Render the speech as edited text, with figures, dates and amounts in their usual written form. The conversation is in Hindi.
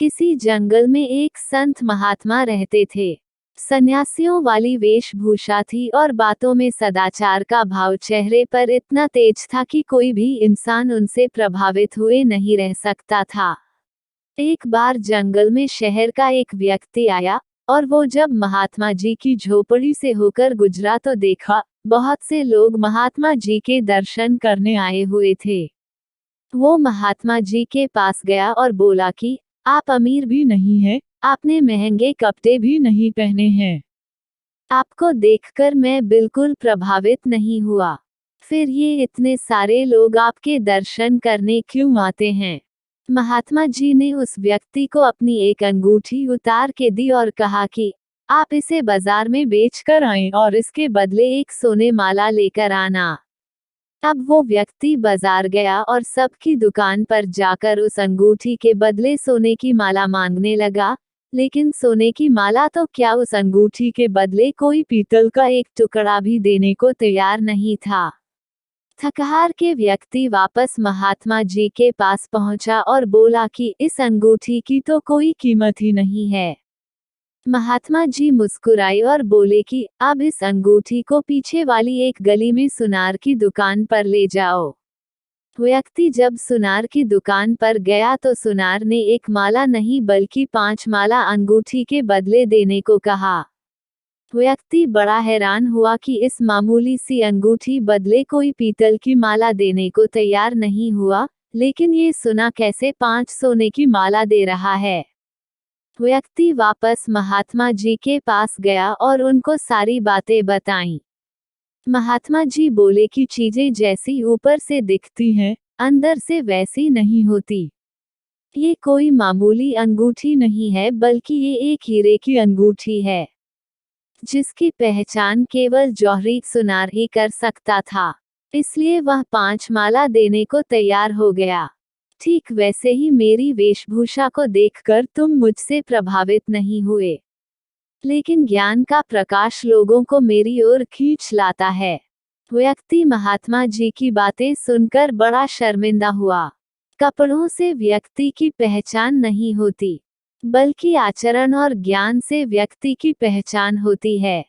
किसी जंगल में एक संत महात्मा रहते थे। सन्यासियों वाली वेशभूषा थी और बातों में सदाचार का भाव चेहरे पर इतना तेज था कि कोई भी इंसान उनसे प्रभावित हुए नहीं रह सकता था। एक बार जंगल में शहर का एक व्यक्ति आया और वो जब महात्मा जी की झोपड़ी से होकर गुजरा तो देखा बहुत से लोग महात्मा जी के दर्शन करने आए हुए थे। वो महात्मा जी के पास गया और बोला कि आप अमीर भी नहीं हैं, आपने महंगे कपड़े भी नहीं पहने हैं। आपको देखकर मैं बिल्कुल प्रभावित नहीं हुआ। फिर ये इतने सारे लोग आपके दर्शन करने क्यों आते हैं? महात्मा जी ने उस व्यक्ति को अपनी एक अंगूठी उतार के दी और कहा कि आप इसे बाजार में बेच कर आएं और इसके बदले एक सोने माला लेकर आना। अब वो व्यक्ति बाजार गया और सबकी दुकान पर जाकर उस अंगूठी के बदले सोने की माला मांगने लगा, लेकिन सोने की माला तो क्या उस अंगूठी के बदले कोई पीतल का एक टुकड़ा भी देने को तैयार नहीं था। थकहार के व्यक्ति वापस महात्मा जी के पास पहुंचा और बोला कि इस अंगूठी की तो कोई कीमत ही नहीं है। महात्मा जी मुस्कुराए और बोले कि अब इस अंगूठी को पीछे वाली एक गली में सुनार की दुकान पर ले जाओ। व्यक्ति जब सुनार की दुकान पर गया तो सुनार ने एक माला नहीं बल्कि 5 माला अंगूठी के बदले देने को कहा। व्यक्ति बड़ा हैरान हुआ कि इस मामूली सी अंगूठी बदले कोई पीतल की माला देने को तैयार नहीं हुआ, लेकिन ये सुना कैसे 5 सोने की माला दे रहा है। व्यक्ति वापस महात्मा जी के पास गया और उनको सारी बातें बताईं। महात्मा जी बोले कि चीजें जैसी ऊपर से दिखती हैं, अंदर से वैसी नहीं होती। ये कोई मामूली अंगूठी नहीं है बल्कि ये एक हीरे की अंगूठी है, जिसकी पहचान केवल जौहरी सुनार ही कर सकता था। इसलिए वह 5 माला देने को तैयार हो गया। ठीक वैसे ही मेरी वेशभूषा को देखकर तुम मुझसे प्रभावित नहीं हुए, लेकिन ज्ञान का प्रकाश लोगों को मेरी ओर खींच लाता है। व्यक्ति महात्मा जी की बातें सुनकर बड़ा शर्मिंदा हुआ। कपड़ों से व्यक्ति की पहचान नहीं होती, बल्कि आचरण और ज्ञान से व्यक्ति की पहचान होती है।